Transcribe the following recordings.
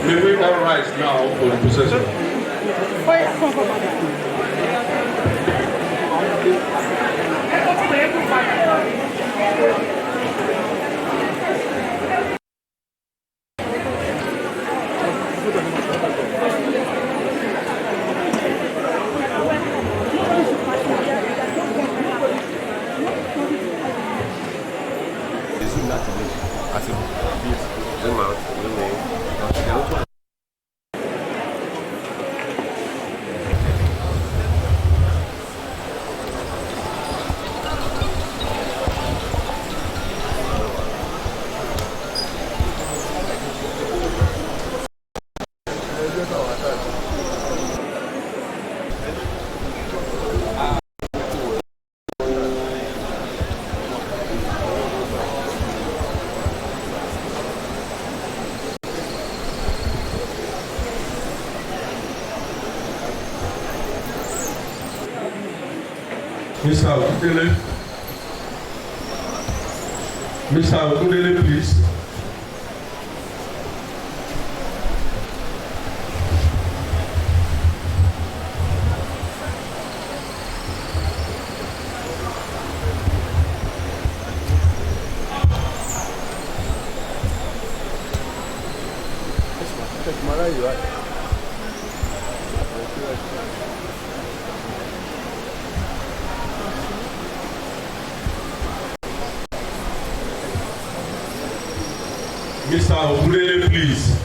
May we all rise now for the procession? Mr. Odele. Mr. Odele, please. Mr. Ogunlele, please.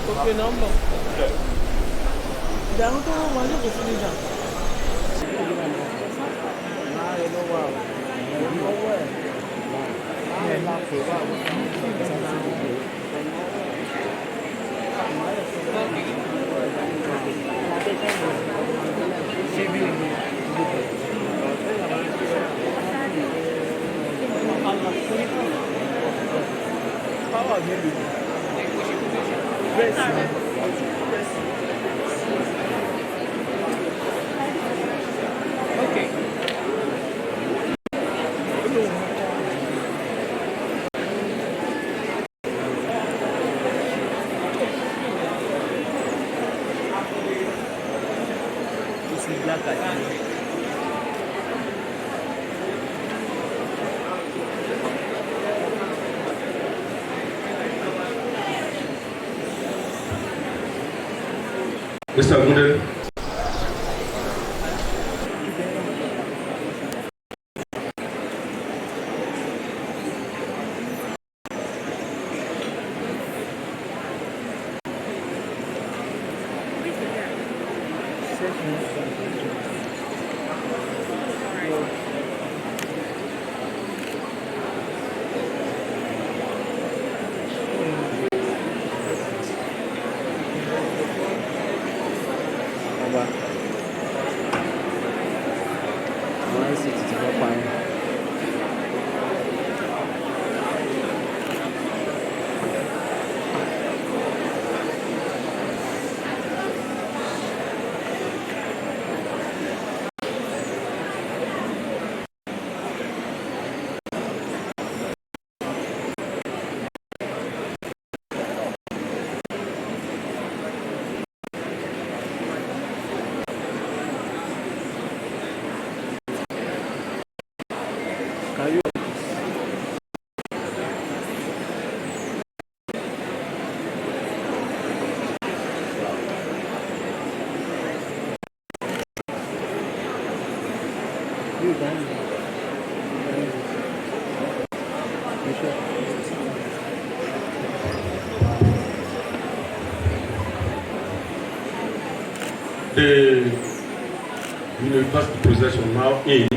Okay, number. Down to one of the city. Power maybe. Okay. This is black eye. Mr. Ogunlele. The university possession now in,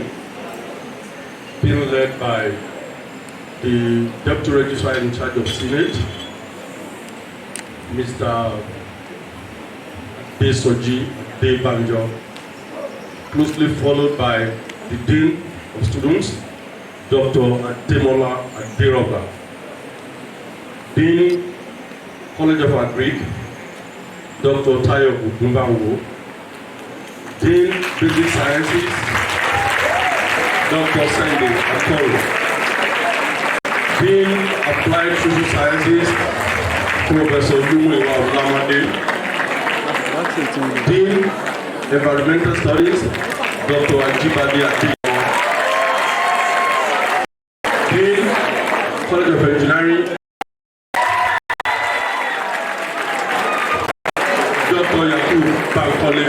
being led by the Deputy Registrar in charge of Senate, Mr. Desoji Debanjo, closely followed by the Dean of Students, Dr. Ademola Aderoba, Dean, College of Agric, Dr. Tayo Ogunbanwo, Dean Basic Sciences, Dr. Sunday Akoro, Dean Applied Social Sciences, Professor Lumuyiwa Olamade, Dean Environmental Studies, Dr. Ajibade Adeyo, Dean College of Engineering, Dr. Yakubu Bankole.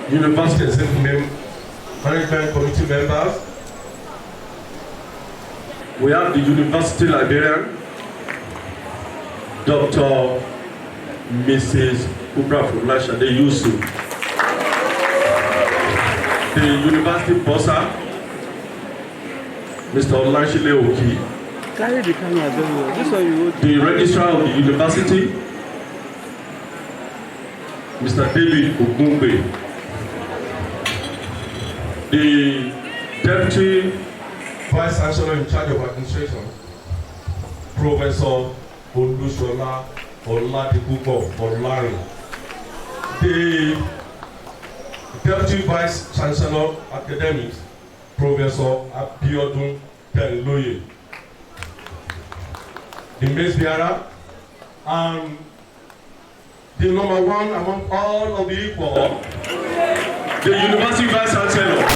University Executive Management Committee members. We have the University Librarian, Dr. Mrs. Kubra Fulashade Yusuf. The University Bossa, Mr. Olanshile Oki. Carry the camera very well. This one you would. The Registrar of the University, Mr. David Ogumbe. The Deputy Vice Chancellor in charge of administration, Professor Olusola Oladipupo Olari. The Deputy Vice Chancellor Academics, Professor Abiodun Tenloye. The Mace Bearer, and the number one among all of the equal, the University Vice Chancellor.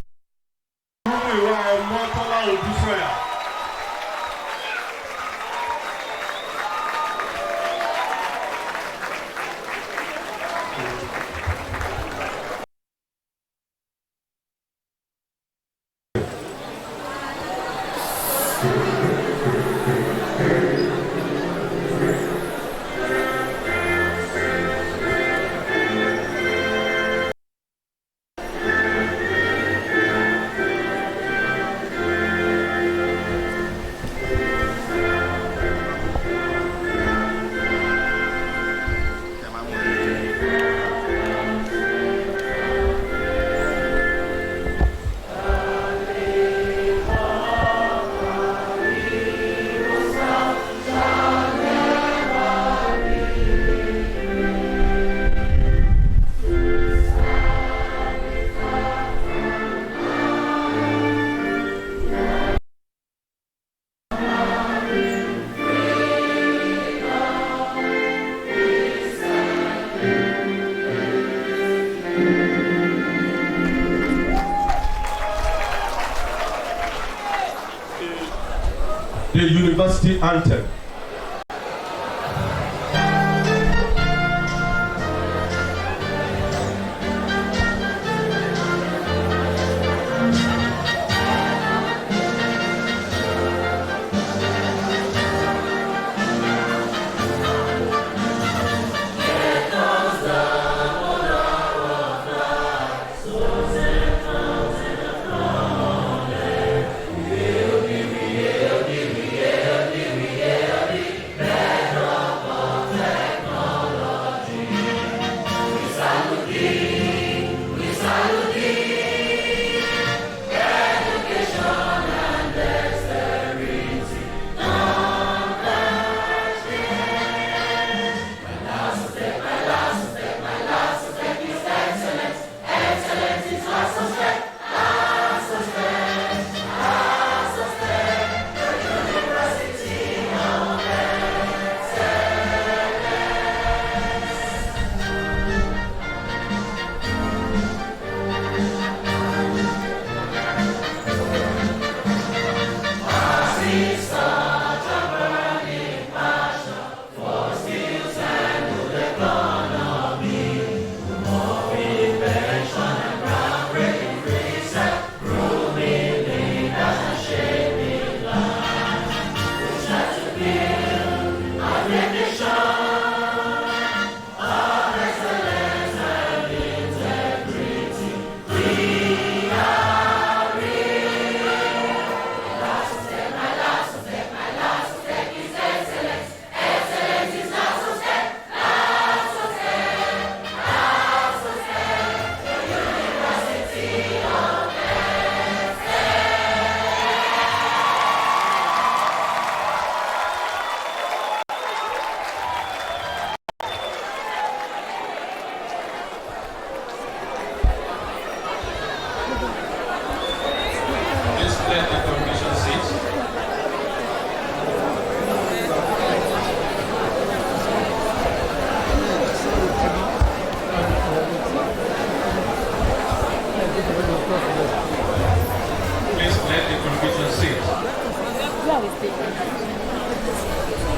The University Anthem.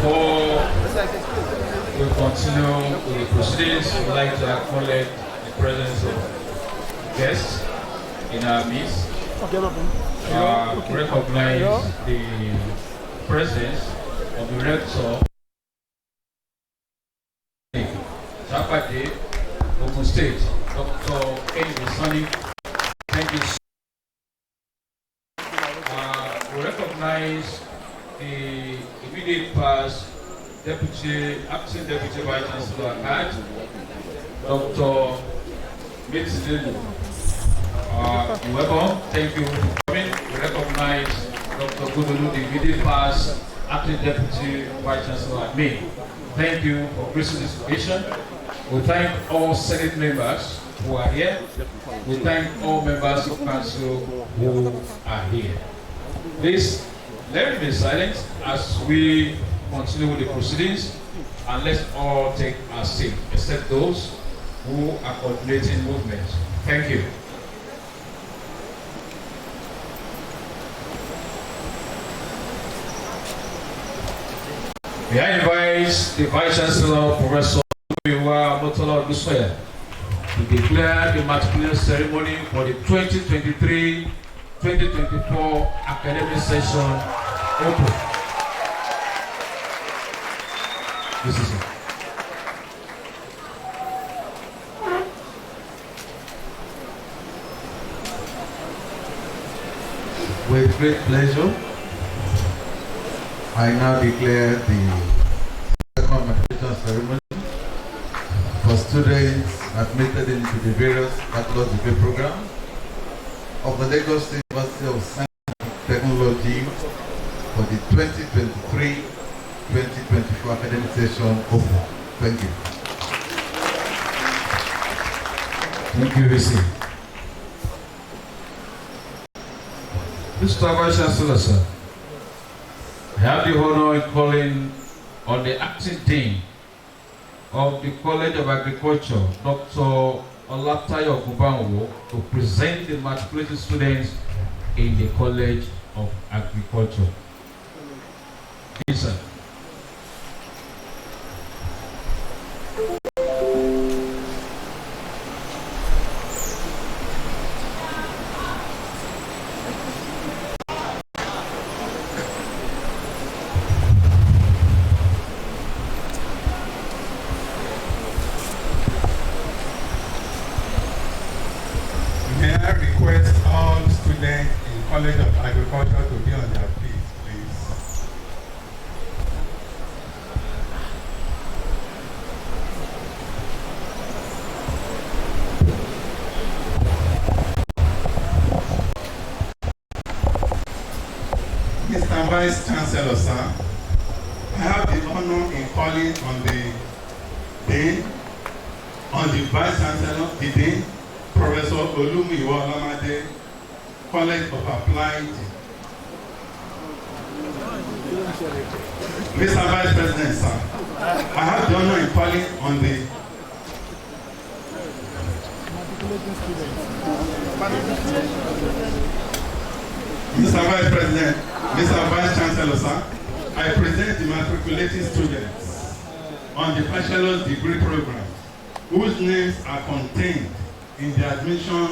Before we continue with the proceedings, we'd like to acknowledge the presence of guests in our midst. Recognize the presence of the rector Zapate, Ogun State, Dr. Kenny Sonny. Thank you. We recognize the immediate past acting deputy vice chancellor at Dr. Mitzidelu. Welcome. Thank you for coming. We recognize Dr. Gudulu, the immediate past acting deputy vice chancellor at me. Thank you for gracing this occasion. We thank all Senate members who are here. We thank all members of council who are here. Please, let me be silent as we continue with the proceedings, and let's all take our seat, except those who are coordinating movements. Thank you. May I invite the Vice Chancellor, Professor Motola Busoya, to declare the matriculation ceremony for the 2023-2024 academic session open. This is it. With great pleasure, I now declare the second matriculation ceremony for students admitted into the various bachelor's degree programs of the Lagos State University of Science and Technology for the 2023-2024 academic session open. Thank you. Thank you, VC. Mr. Vice Chancellor, sir, I have the honor in calling on the acting dean of the College of Agriculture, Dr. Olatayo Kubanwo, to present the matriculated students in the College of Agriculture. Yes, sir. May I request all students in College of Agriculture to be on their feet, please. Mr. Vice Chancellor, sir, I have the honor in calling on the Dean, on the Vice Chancellor, the Dean, Professor Olumiwa Olamade, College of Applied. Mr. Vice President, sir, I have the honor in calling on the Mr. Vice President, Mr. Vice Chancellor, sir, I present the matriculating students on the bachelor's degree program whose names are contained in the admission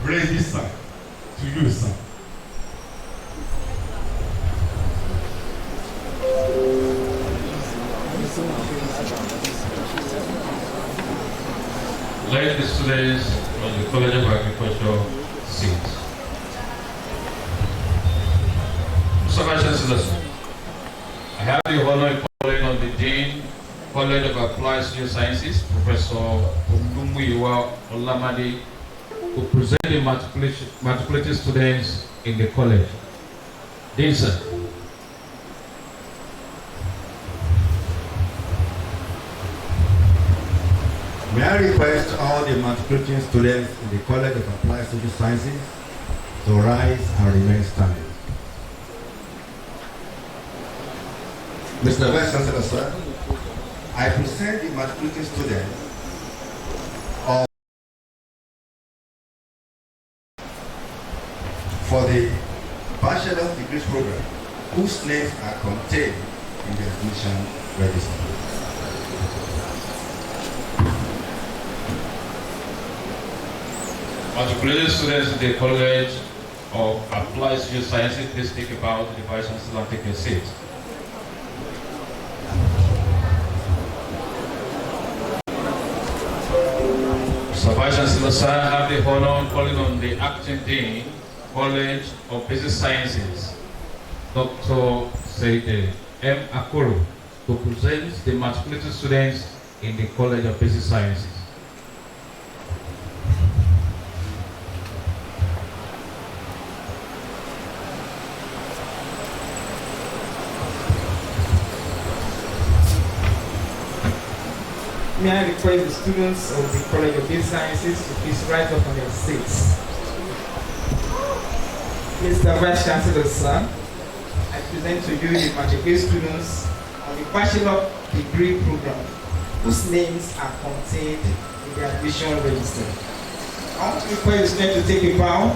register to you, sir. Let the students of the College of Agriculture sit. Mr. Vice Chancellor, I have the honor of calling on the Dean, College of Applied Social Sciences, Professor Olumiwa Olamade, to present the matriculated students in the college. Dean, sir. May I request all the matriculating students in the College of Applied Social Sciences to rise and remain standing. Mr. Vice Chancellor, sir, I present the matriculating students of for the bachelor's degree program whose names are contained in the admission register. Matriculated students in the College of Applied Social Sciences, please take about the Vice Chancellor and take your seat. So Vice Chancellor, sir, I have the honor of calling on the Acting Dean, College of Basic Sciences, Dr. Seide M. Akoro, to present the matriculated students in the College of Basic Sciences. May I request the students of the College of Basic Sciences to please rise up on their seats. Mr. Vice Chancellor, sir, I present to you the matriculated students on the Bachelor Degree Program whose names are contained in the admission register. I want to request the students to take a bow.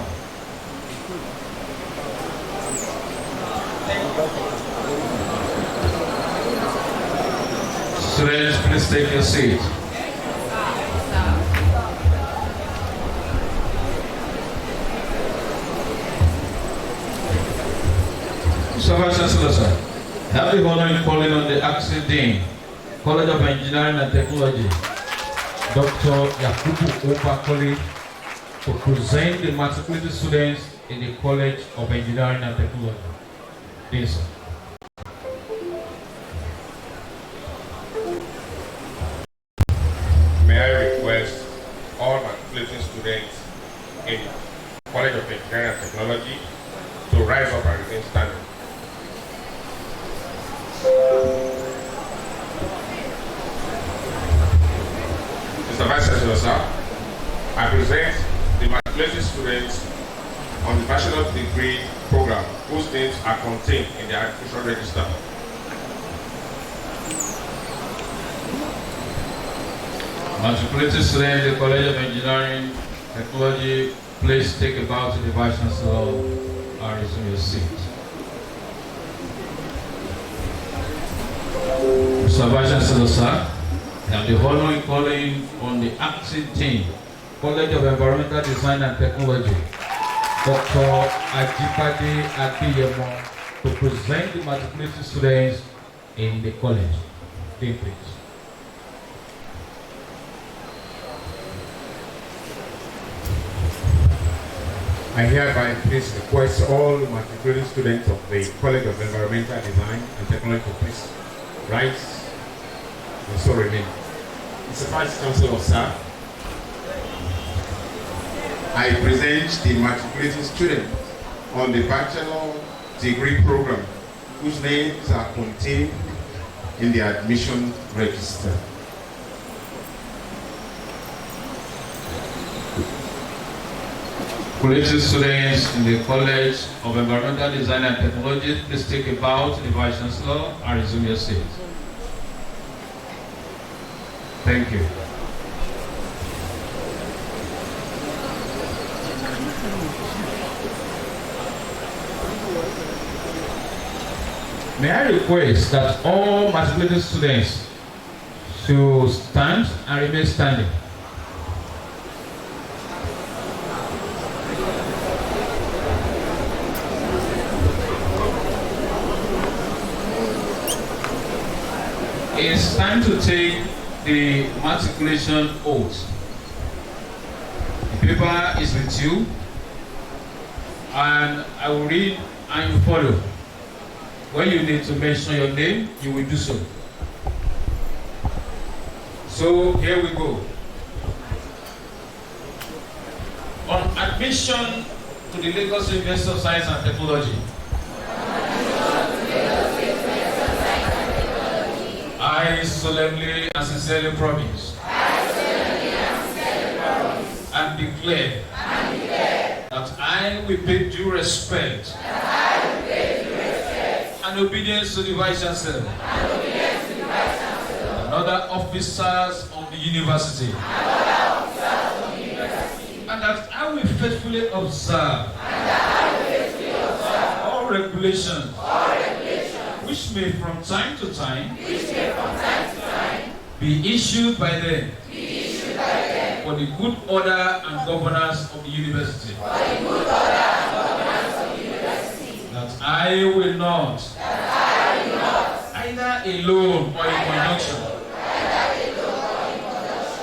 Thank you. Students, please take your seat. So, Vice Chancellor, sir, I have the honor in calling on the Acting Dean, College of Engineering and Technology, Dr. Yakubu Opakoli, to present the matriculated students in the College of Engineering and Technology. Please, sir. May I request all matriculating students in College of Engineering and Technology to rise up and remain standing. Mr. Vice Chancellor, sir, I present the matriculated students on the Bachelor Degree Program whose names are contained in the admission register. Matriculated students in the College of Engineering and Technology, please take a bow to the Vice Chancellor and resume your seat. Mr. Vice Chancellor, sir, I have the honor in calling on the Acting Dean, College of Environmental Design and Technology, Dr. Ajibade Adeyemo, to present the matriculated students in the college. Dean, please. I hereby please request all matriculated students of the College of Environmental Design and Technology to please rise and so remain. Mr. Vice Chancellor, sir, I present the matriculated students on the Bachelor Degree Program whose names are contained in the admission register. Matriculated students in the College of Environmental Design and Technology, please take a bow to the Vice Chancellor and resume your seat. Thank you. May I request that all matriculated students should stand and remain standing. It's time to take the matriculation oath. The paper is with you, and I will read and you follow. When you need to mention your name, you will do so. So here we go. On admission to the Lagos University of Science and Technology, I solemnly and sincerely promise and declare that I will pay due respect and obedience to the Vice Chancellor and other officers of the university, and that I will faithfully observe all regulations which may from time to time be issued by them for for the good order and governance of the university. That I will not, either alone or in conjunction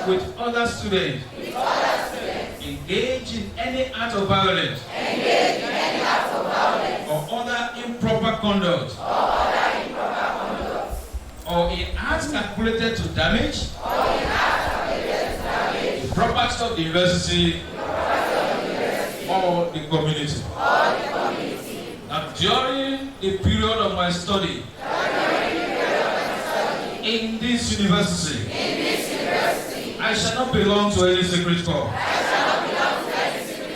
with other students, engage in any act of violence or other improper conduct or in acts calculated to damage the property of the university or the community. And during the period of my study in this university, I shall not belong to any secret corps.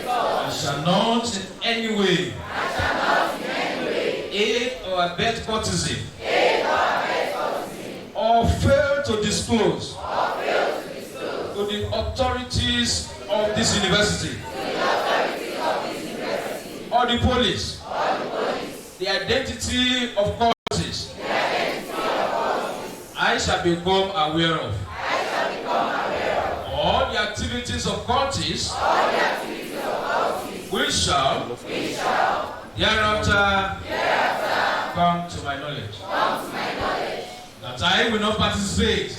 I shall not in any way aid or abet courtesy or fail to disclose to the authorities of this university or the police the identity of causes I shall become aware of, all the activities of cultists which shall thereafter come to my knowledge. That I will not participate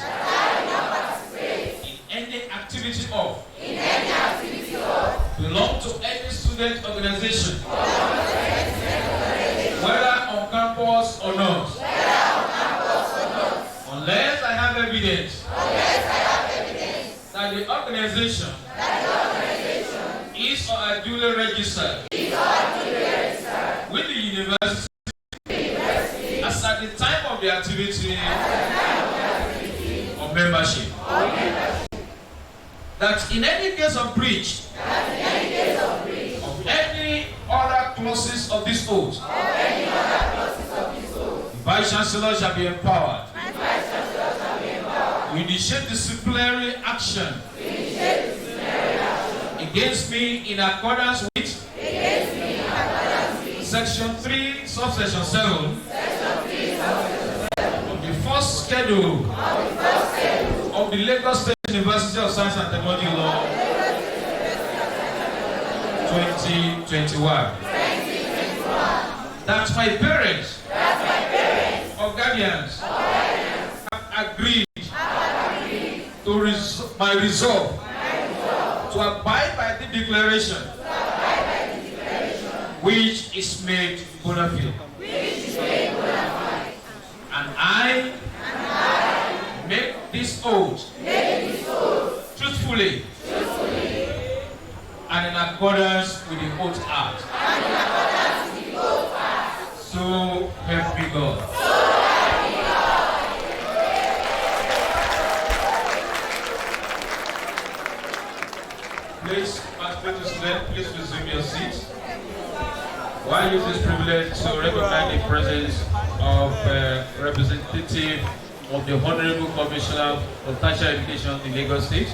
in any activity of belong to any student organization, whether on campus or not, unless I have evidence that the organization is or are duly registered with the university as at the time of the activity of membership. That in any case of breach of any other clauses of this oath, the Vice Chancellor shall be empowered to initiate disciplinary action against me in accordance with Section 3, Subsection 7 of the first schedule of the Lagos State University of Science and Technology Law 2021. That my parents or guardians have agreed to my resolve to abide by the declaration which is made bona fide. And I make this oath truthfully and in accordance with the Oath Act. So help me God. Please, please resume your seats. While I use this privilege to recognize the presence of representative of the Honorable Commissioner of Tertiary Education in Lagos State,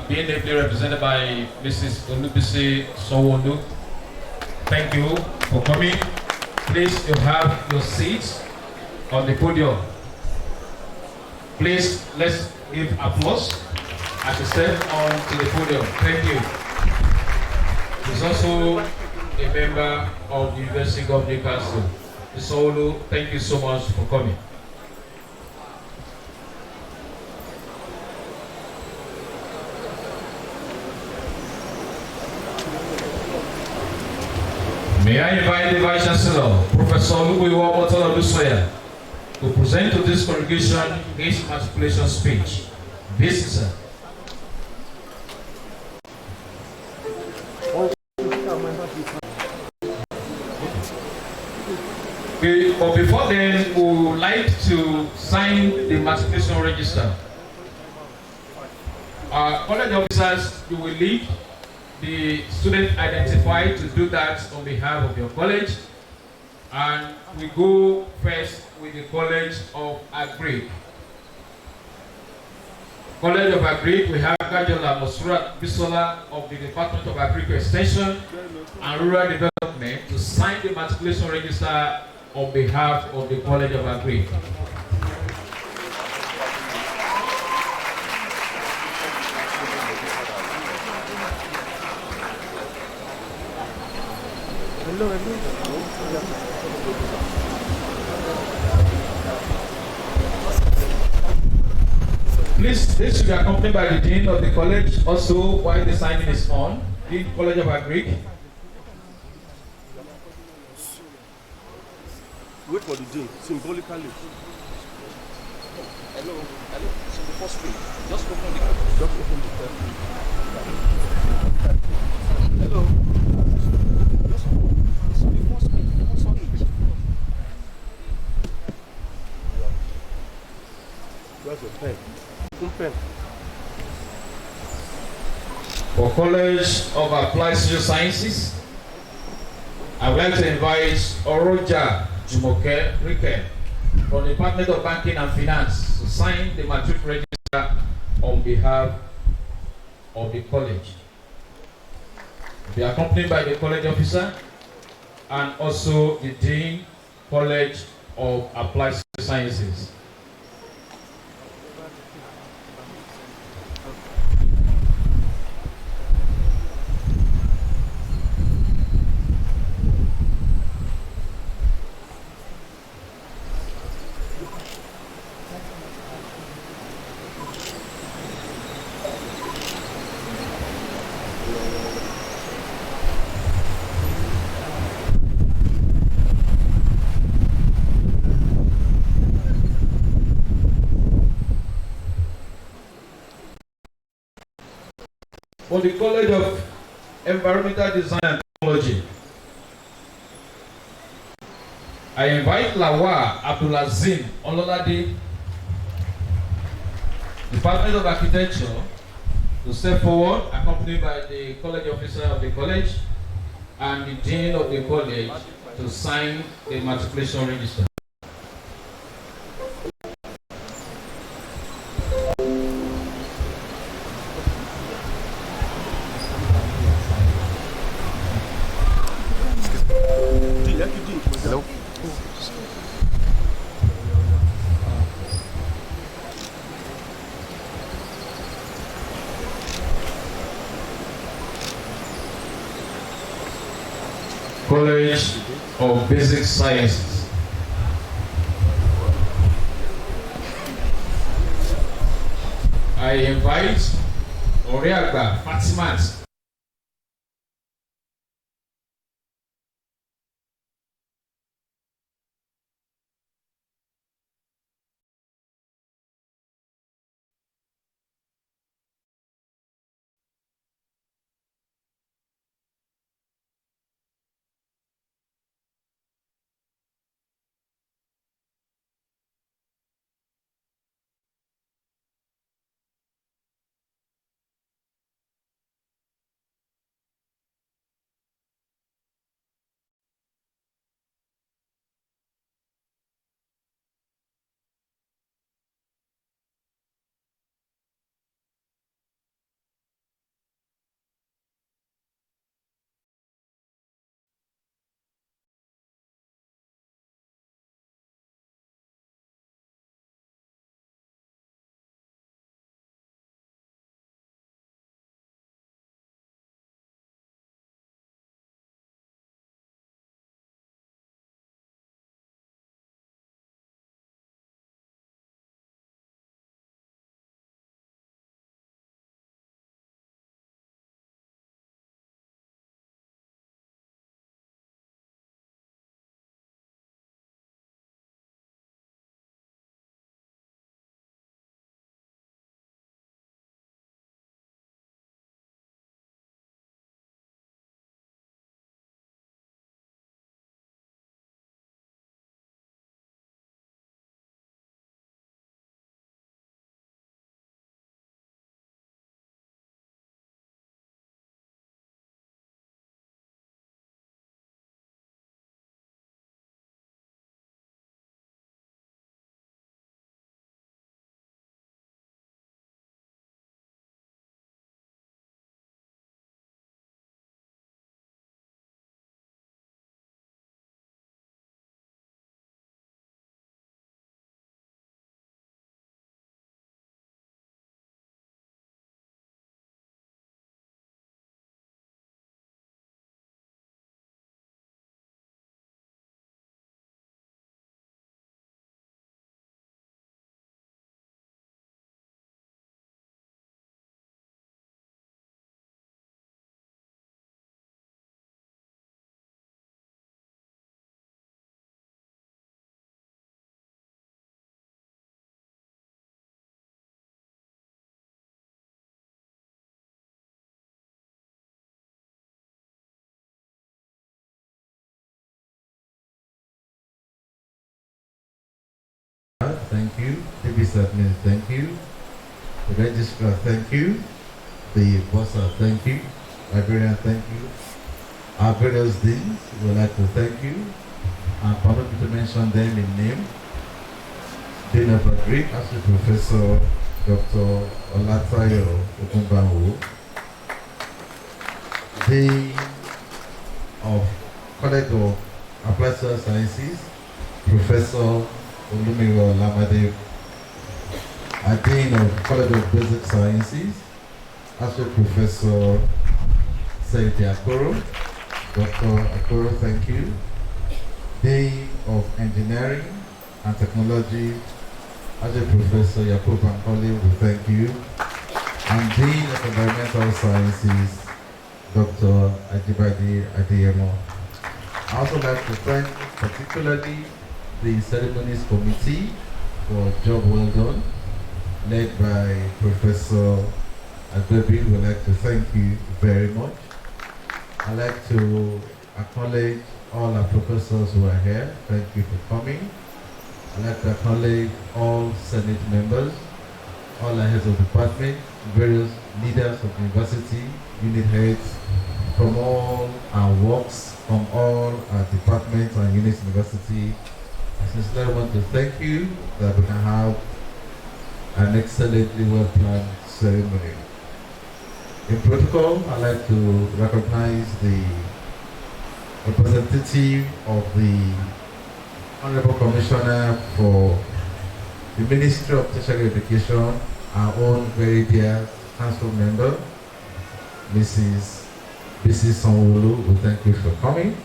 being ably represented by Mrs. Olubisi Sowondo. Thank you for coming. Please, you have your seats on the podium. Please, let's give applause as you step on to the podium. Thank you. He's also a member of the University of Newcastle. Mr. Olu, thank you so much for coming. May I invite the Vice Chancellor, Professor Olubuiwa Omotola-Olusoya, to present to this congregation his matriculation speech. This is sir. But before then, we would like to sign the matriculation register. Our college officers, you will lead the student identified to do that on behalf of your college. And we go first with the College of Agric. College of Agric, we have Gajola Mosura Bisola of the Department of Agric Extension and Rural Development to sign the matriculation register on behalf of the College of Agric. Hello, hello. Please, this should be accompanied by the Dean of the College also while the signing is on. Dean College of Agric. Wait for the dean, symbolically. Hello, it's the first page. Just open the first page. Hello. Just it's the first page. What's on it? Where's your pen? Open pen. For College of Applied Social Sciences, I would like to invite Oroja Jumoke Rike from the Department of Banking and Finance to sign the matric register on behalf of the college. Be accompanied by the college officer and also the Dean College of Applied Sciences. For the College of Environmental Design and Technology, I invite Lawa Abdulazim Ololade, Department of Architecture, to step forward, accompanied by the college officer of the college and the dean of the college to sign the matriculation register. Hello? College of Basic Sciences. I invite Oriagba Fatimat Thank you. The business admin, thank you. The registrar, thank you. The bursar, thank you. Librarian, thank you. Our various deans, we would like to thank you. And permit me to mention them in name. Dean of Agric, Associate Professor Dr. Olatayo Ogunbanwo. Dean of College of Applied Social Sciences, Professor Olumiro Lamade. A Dean of College of Basic Sciences, Associate Professor Saidi Akoro. Dr. Akoro, thank you. Dean of Engineering and Technology, Associate Professor Yakub Bankole, we thank you. And Dean of Environmental Sciences, Dr. Ajibade Adeyemo. I also like to thank particularly the Ceremonies Committee for job well done, led by Professor Adobe. We'd like to thank you very much. I'd like to acknowledge all our professors who are here. Thank you for coming. I'd like to acknowledge all Senate members, all our heads of department, various leaders of the university, unit heads from all our works, from all our departments and units university. I sincerely want to thank you that we can have an excellently well-planned ceremony. In protocol, I'd like to recognize the representative of the Honorable Commissioner for the Ministry of Tertiary Education, our own very dear council member, Mrs. Sanwo-Olu. We thank you for coming.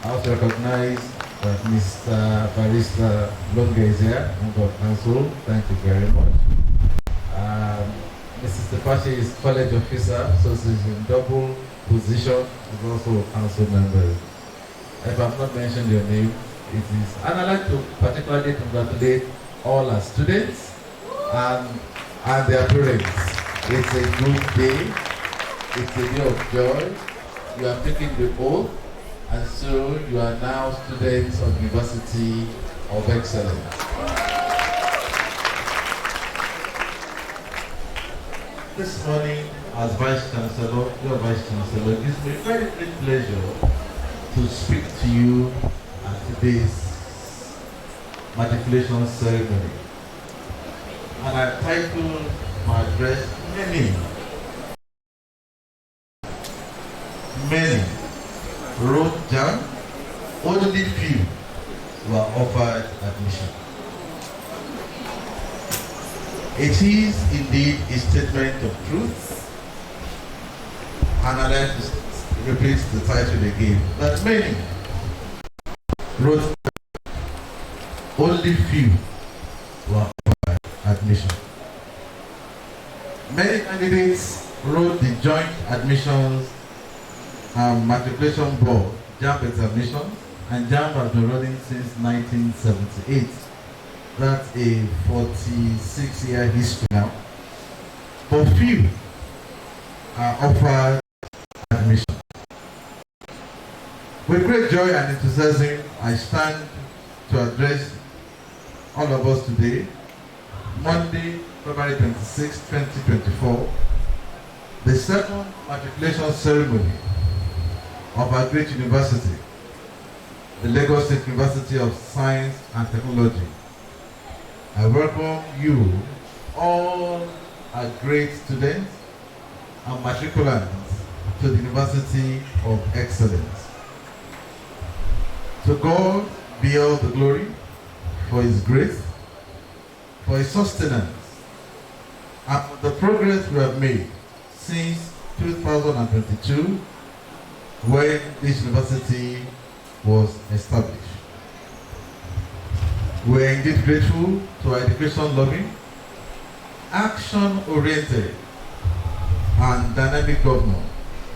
I also recognize that Mr. Barrister Longa is here, member of council. Thank you very much. Mrs. Tepache is college officer, so she's in double position. She's also a council member. If I've not mentioned your name, it is. And I'd like to particularly congratulate all our students and their parents. It's a good day. It's a day of joy. You have taken the oath, and so you are now students of University of Excellence. This morning, as Vice Chancellor, your Vice Chancellor, it gives me very great pleasure to speak to you at today's matriculation ceremony. And I titled my address, Many wrote JAM, only few were offered admission. It is indeed a statement of truth, and I'd like to repeat the title again, that many wrote, only few were offered admission. Many candidates wrote the joint admissions and matriculation board JAMB examinations, and JAMB has been running since 1978. That's a 46-year history now. But few are offered admission. With great joy and enthusiasm, I stand to address all of us today, Monday, February 26, 2024, the second matriculation ceremony of our great university, the Lagos State University of Science and Technology. I welcome you, all our great students and matriculants, to the University of Excellence. To God be all the glory for His grace, for His sustenance, and for the progress we have made since 2022, when this university was established. We are indeed grateful to our education lobby, action-oriented and dynamic governor,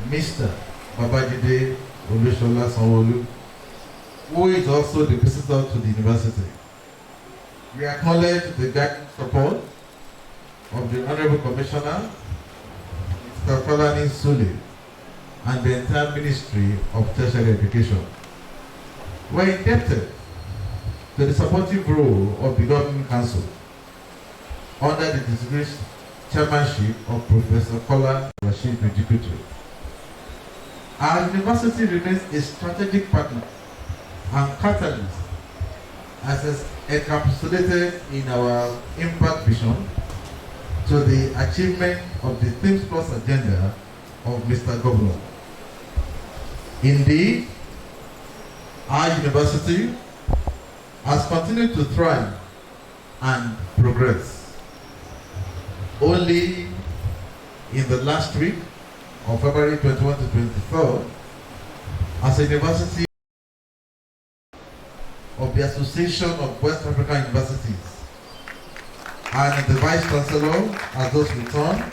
Mr. Babajide Olusola Sanwo-Olu, who is also the visitor to the university. We acknowledge the guiding support of the Honorable Commissioner, Mr. Falani Sule, and the entire Ministry of Tertiary Education. We are indebted to the supportive role of the Governing Council under the distinguished chairmanship of Professor Kola Rashid Bejikutu. Our university remains a strategic partner and catalyst as is encapsulated in our impact vision to the achievement of the Themes Plus agenda of Mr. Governor. Indeed, our university has continued to thrive and progress. Only in the last week of February 21 to 23rd, as a university of the Association of West African Universities, and the Vice Chancellor has just returned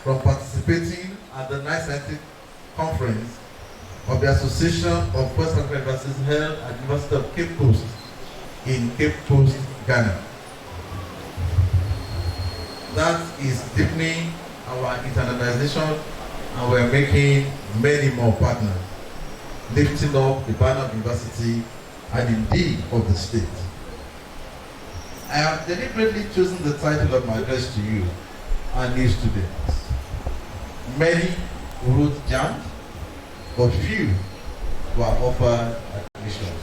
from participating at the Night Scientific Conference of the Association of West African Universities held at the University of Cape Coast in Cape Coast, Ghana. That is deepening our internationalization, and we're making many more partners, lifting up the banner of university and indeed of the state. I have deliberately chosen the title of my address to you, our new students. Many wrote JAMB, but few were offered admissions.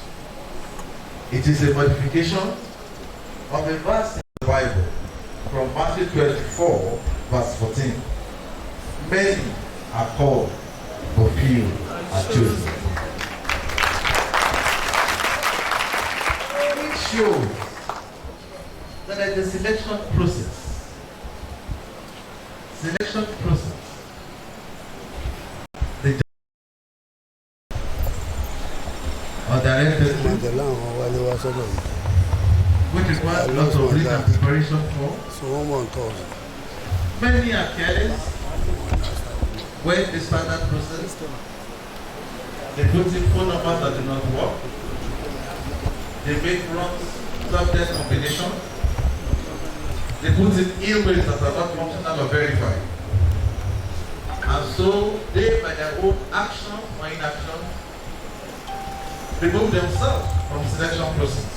It is a modification of a verse in the Bible from Matthew 24, verse 14. Many are called, but few are chosen. It shows that there is a selection process. Selection process. The directed which requires lots of reading and preparation for. Many are careless when they start that process. They put in phone numbers that do not work. They make wrong subject combinations. They put in emails that are not functional or verified. And so they, by their own action or inaction, remove themselves from the selection process.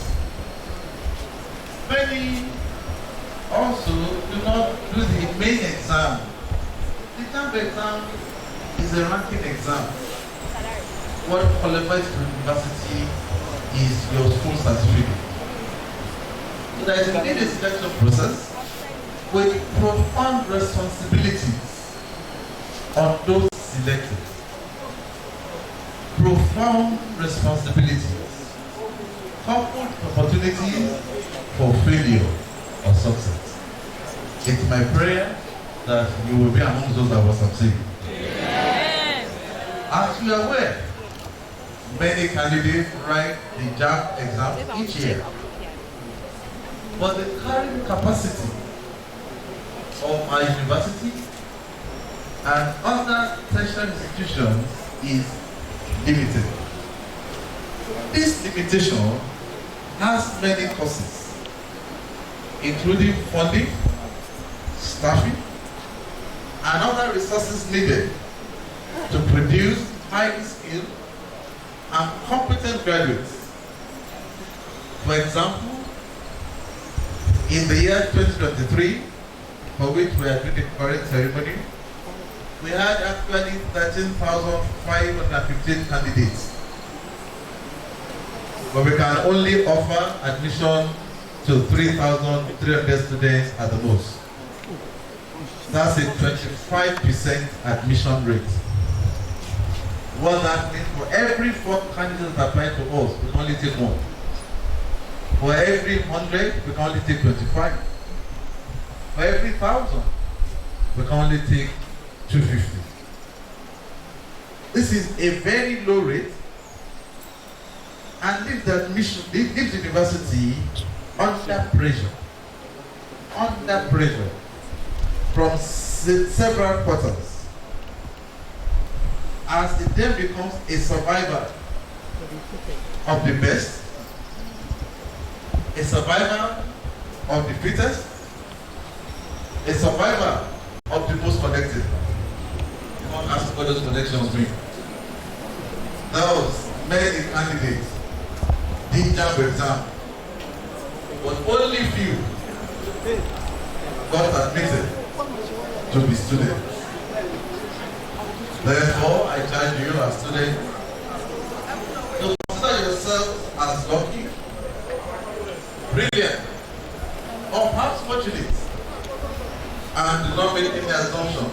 Many also do not do the main exam. The JAMB exam is a ranking exam. What qualifies to university is your school certificate. So there is indeed a selection process with profound responsibilities on those selected. Profound responsibilities, coupled opportunities for failure or success. It's my prayer that you will be among those that will succeed. Yes. As you are aware, many candidates write the JAMB exam each year. But the current capacity of our university and other tertiary institutions is limited. This limitation has many causes, including funding, staffing, and other resources needed to produce highly skilled and competent graduates. For example, in the year 2023, for which we are doing the current ceremony, we had actually 13,515 candidates. But we can only offer admission to 3,300 students at the most. That's a 25% admission rate. What that means, for every 4 candidates that apply to us, we can only take 1. For every 100, we can only take 25. For every 1,000, we can only take 250. This is a very low rate and leaves the university under pressure from several quarters, as it then becomes a survivor of the best, a survivor of the fittest, a survivor of the most connected. You don't ask what those connections mean. Those many candidates did JAMB exam but only few got admitted to be students. Therefore, I charge you as students to consider yourselves as lucky, brilliant, or perhaps fortunate, and do not make any assumption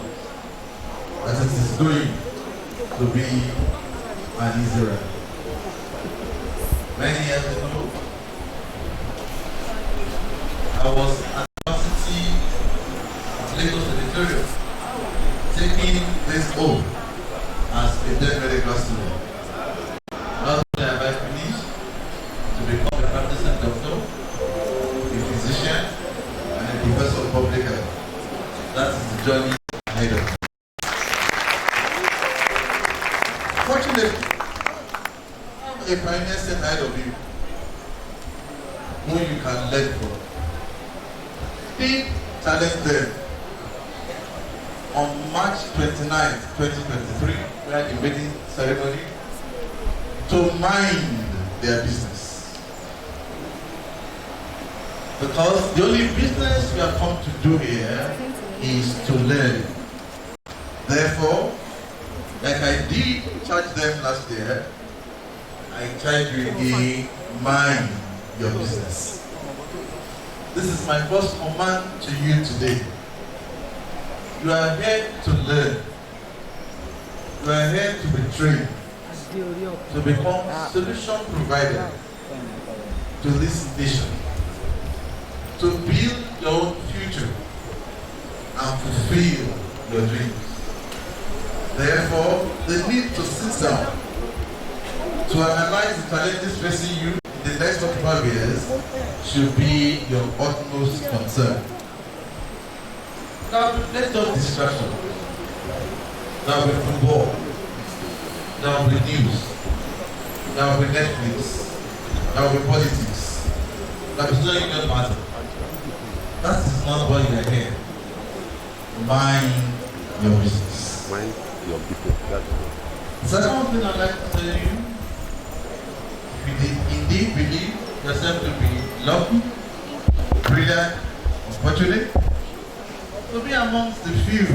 that it is going to be an easy ride. Many years ago, I was at the University of Lagos Editorial taking this oath as a then medical student. Not only have I finished to become a practicing doctor, a physician, and a professor of public health. That is the journey ahead of me. Fortunately, a pioneer set ahead of you who you can learn from. Be talented. On March 29, 2023, we had a wedding ceremony to mind their business. Because the only business we have come to do here is to learn. Therefore, like I did charge them last year, I charge you again, mind your business. This is my first command to you today. You are here to learn. You are here to be trained, to become solution provider to this nation, to build your own future and fulfill your dreams. Therefore, the need to sit down to analyze the challenges facing you in the next 45 years should be your utmost concern. Now, let's talk distraction. Now with football. Now with news. Now with Netflix. Now with politics. Now with social union matter. That is not why you are here. Mind your business. Mind your people. The second thing I'd like to tell you, if you indeed believe yourself to be lucky, brilliant, fortunate, to be amongst the few,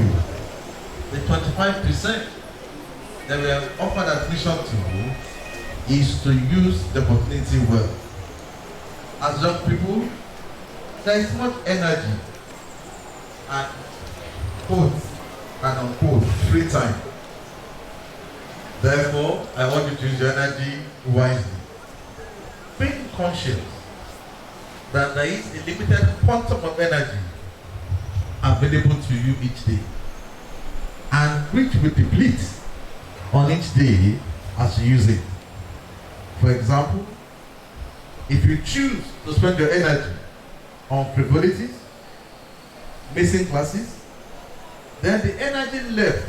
the 25% that we have offered admission to, is to use the opportunity well. As young people, there is much energy and quote and unquote free time. Therefore, I want you to use your energy wisely. Being conscious that there is a limited quantum of energy available to you each day, and which will deplete on each day as you use it. For example, if you choose to spend your energy on frivolities, missing classes, then the energy left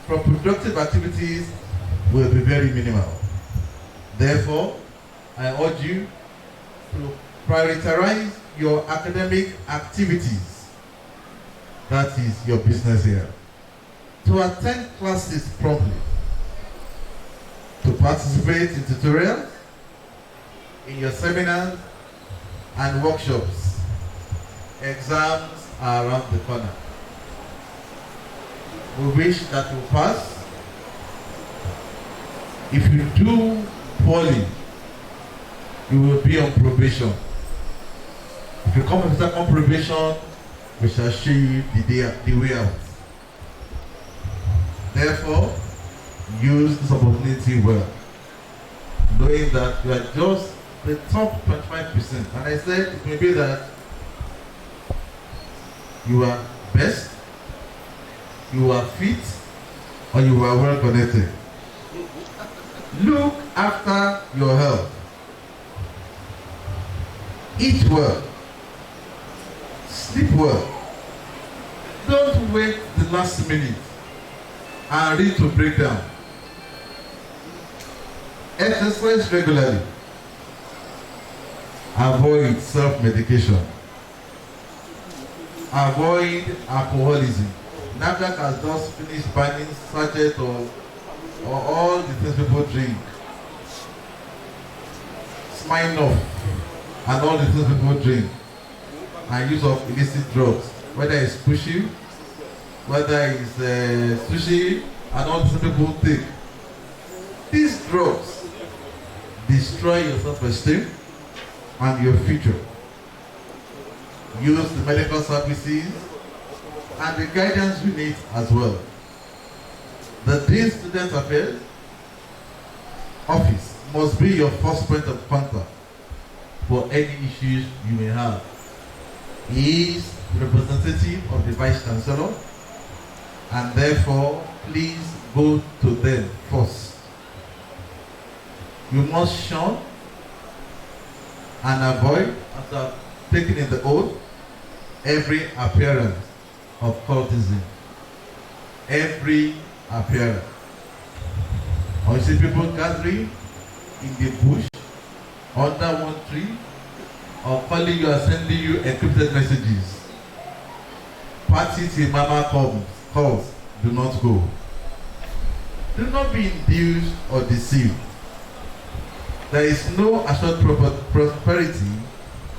from productive activities will be very minimal. Therefore, I urge you to prioritize your academic activities. That is your business here. To attend classes promptly, to participate in tutorials, in your seminars and workshops. Exams are around the corner. We wish that you pass. If you do poorly, you will be on probation. If you come with second probation, we shall show you the way out. Therefore, use this opportunity well, knowing that you are just the top 25%. And I said it may be that you are best, you are fit, or you are well connected. Look after your health. Eat well. Sleep well. Don't wait the last minute and read to break down. Exercise regularly. Avoid self-medication. Avoid alcoholism. NAFDAC has just finished banning sachet or all the things people drink. Smirnoff and all the things people drink and use of illicit drugs, whether it's pushy, whether it's sushi, and all the things people take. These drugs destroy your self-esteem and your future. Use the medical services and the guidance you need as well. The Dean Student Affairs Office must be your first point of contact for any issues you may have. He is representative of the Vice Chancellor, and therefore please go to them first. You must shun and avoid, after taking in the oath, every appearance of cultism. Every appearance. Or you see people gathering in the bush, under one tree, or calling you or sending you encrypted messages. Parties in mama calls, do not go. Do not be induced or deceived. There is no assured prosperity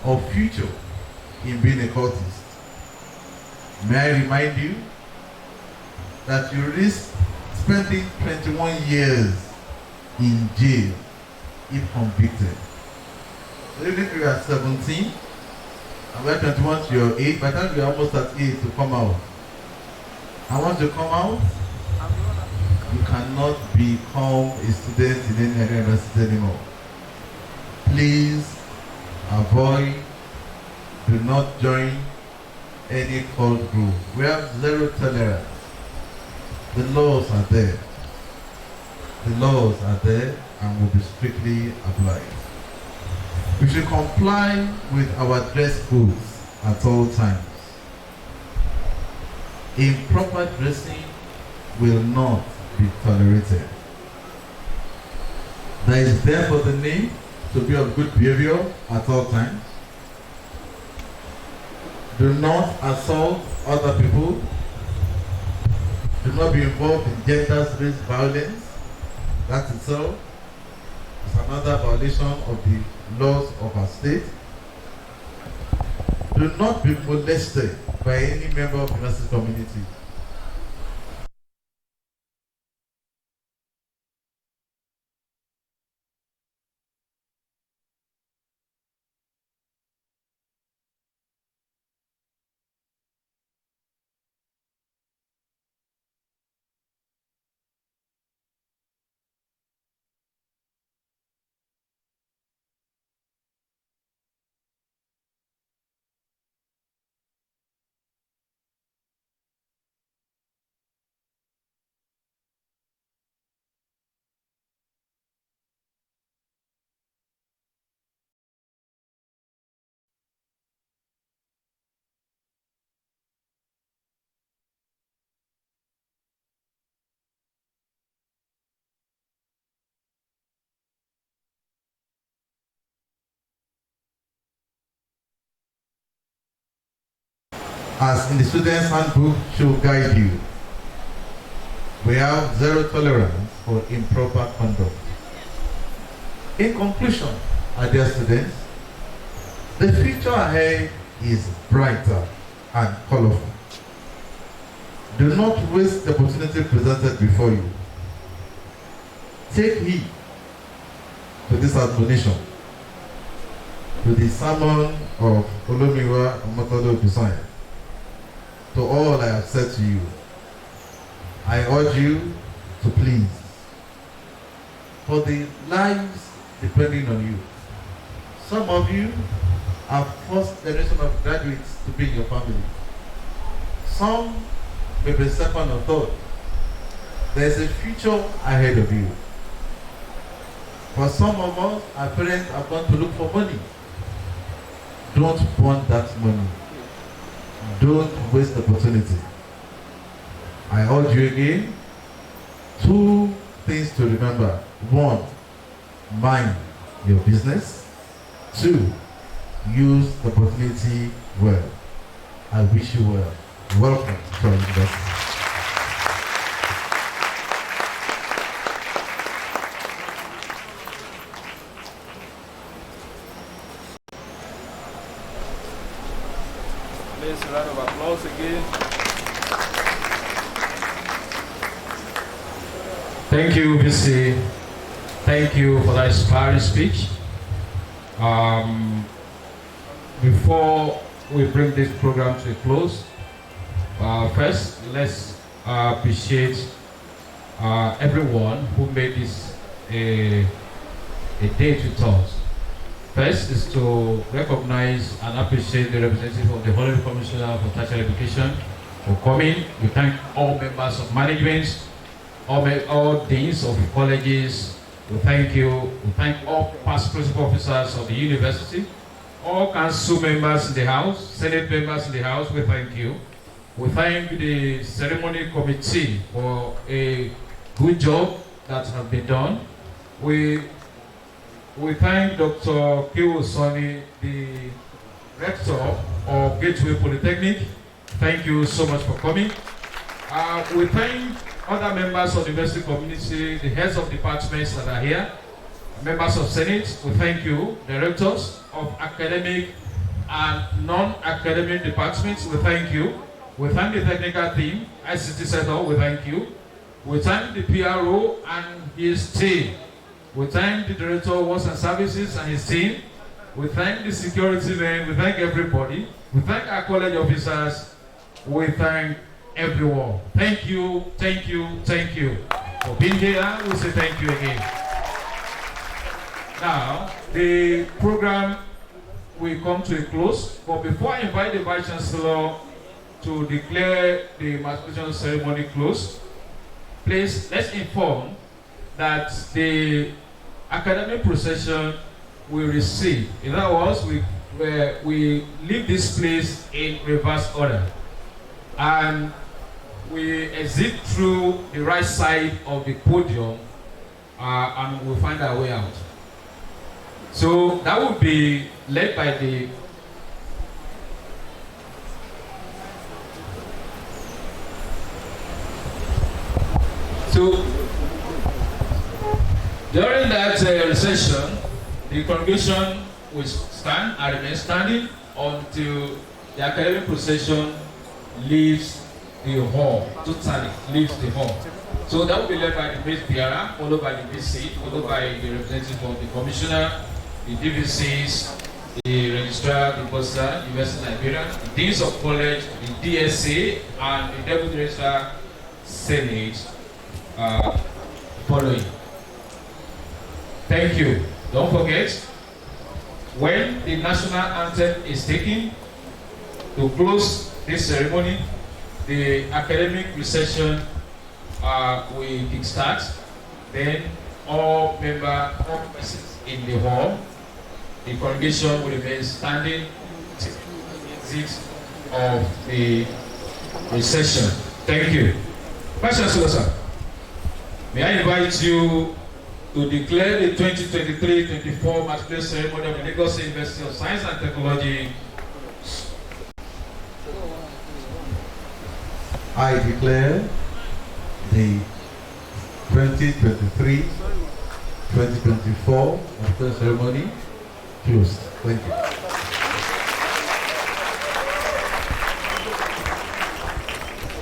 or future in being a cultist. May I remind you that you risk spending 21 years in jail if convicted. So even if you are 17 and we are 21 to your age, by the time you are almost at age to come out. And once you come out, you cannot become a student in any university anymore. Please avoid, do not join any cult group. We have zero tolerance. The laws are there. The laws are there and will be strictly applied. We should comply with our dress codes at all times. Improper dressing will not be tolerated. There is therefore the need to be of good behavior at all times. Do not assault other people. Do not be involved in gender-based violence. That itself is another violation of the laws of our state. Do not be molested by any member of the university community. As in the student's handbook should guide you. We have zero tolerance for improper conduct. In conclusion, our dear students, the future ahead is brighter and colorful. Do not waste the opportunity presented before you. Take heed to this admonition, to the sermon of Olomiwa Omotolo Ogunsanya. To all I have said to you, I urge you to please, for the lives depending on you. Some of you are first generation of graduates to be in your family. Some may be second or third. There's a future ahead of you. For some of us, our parents are going to look for money. Don't burn that money. Don't waste the opportunity. I urge you again, two things to remember. One, mind your business. Two, use the opportunity well. I wish you well. Welcome to our university. Thank you, VC. Thank you for that inspiring speech. Before we bring this program to a close, first, let's appreciate everyone who made this a date with us. First is to recognize and appreciate the representative of the Honorable Commissioner for Tertiary Education for coming. We thank all members of management, all deans of colleges. We thank you. We thank all past principal officers of the university, all council members in the house, senate members in the house. We thank you. We thank the ceremony committee for a good job that has been done. We thank Dr. Kiwo Soni, the rector of Gateway Polytechnic. Thank you so much for coming. We thank other members of the university community, the heads of departments that are here, members of Senate. We thank you, directors of academic and non-academic departments. We thank you. We thank the technical team, ICT Center. We thank you. We thank the PRO and his team. We thank the Director of Works and Services and his team. We thank the security men. We thank everybody. We thank our college officers. We thank everyone. Thank you, thank you, thank you for being here. We say thank you again. Now, the program will come to a close, but before I invite the Vice Chancellor to declare the matriculation ceremony closed, please let's inform that the academic procession will receive. In other words, we leave this place in reverse order, and we exit through the right side of the podium, and we'll find our way out. So that will be led by the during that recession, the congregation will stand and remain standing until the academic procession leaves the hall, totally leaves the hall. So that will be led by the Vice Bearer, followed by the VC, followed by the representative of the Commissioner, the DVCs, the Registrar, the Bursar, University of Nigeria, the Deans of College, the DSA, and the Deputy Registrar Senate following. Thank you. Don't forget, when the national anthem is taken, to close this ceremony, the academic recession will kickstart. Then all persons in the hall, the congregation will remain standing till the exit of the recession. Thank you. Vice Chancellor, sir, may I invite you to declare the 2023-24 matriculation ceremony of the Lagos University of Science and Technology. I declare the 2023-2024 matriculation ceremony closed. Thank you.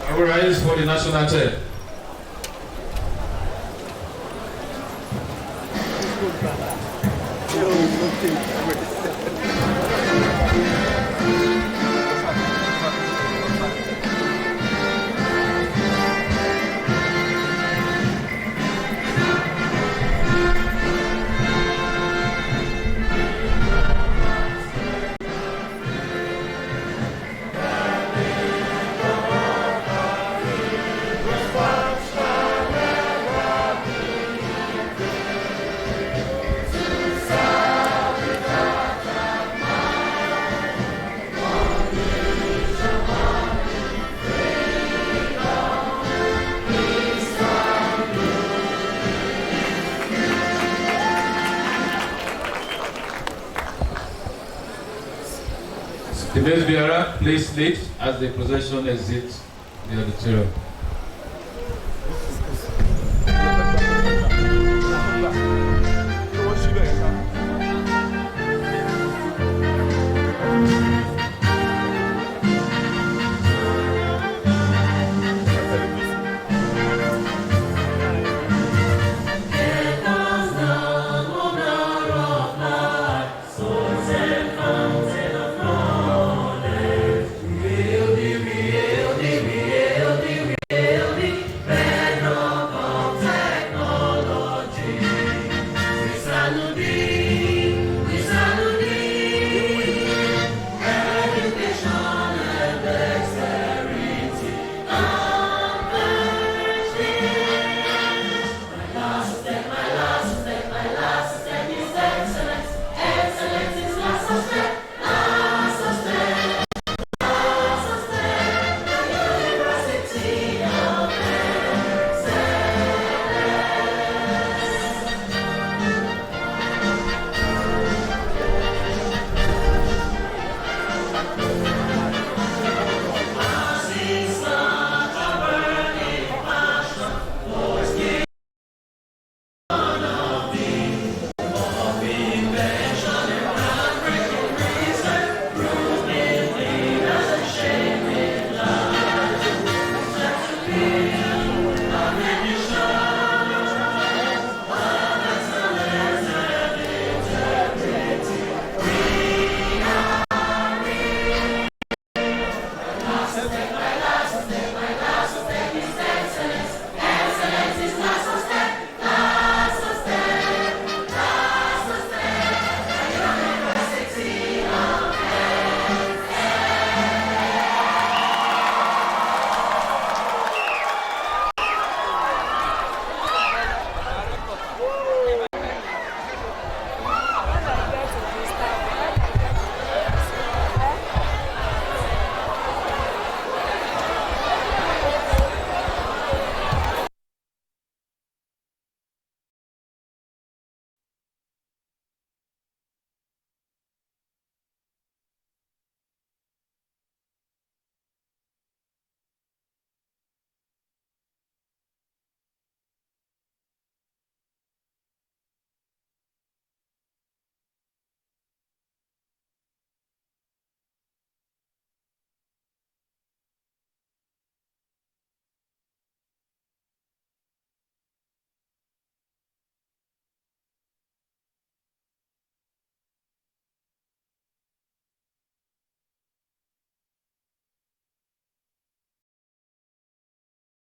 I will rise for the national anthem. The Vice Bearer, please lead as the procession exits the auditorium.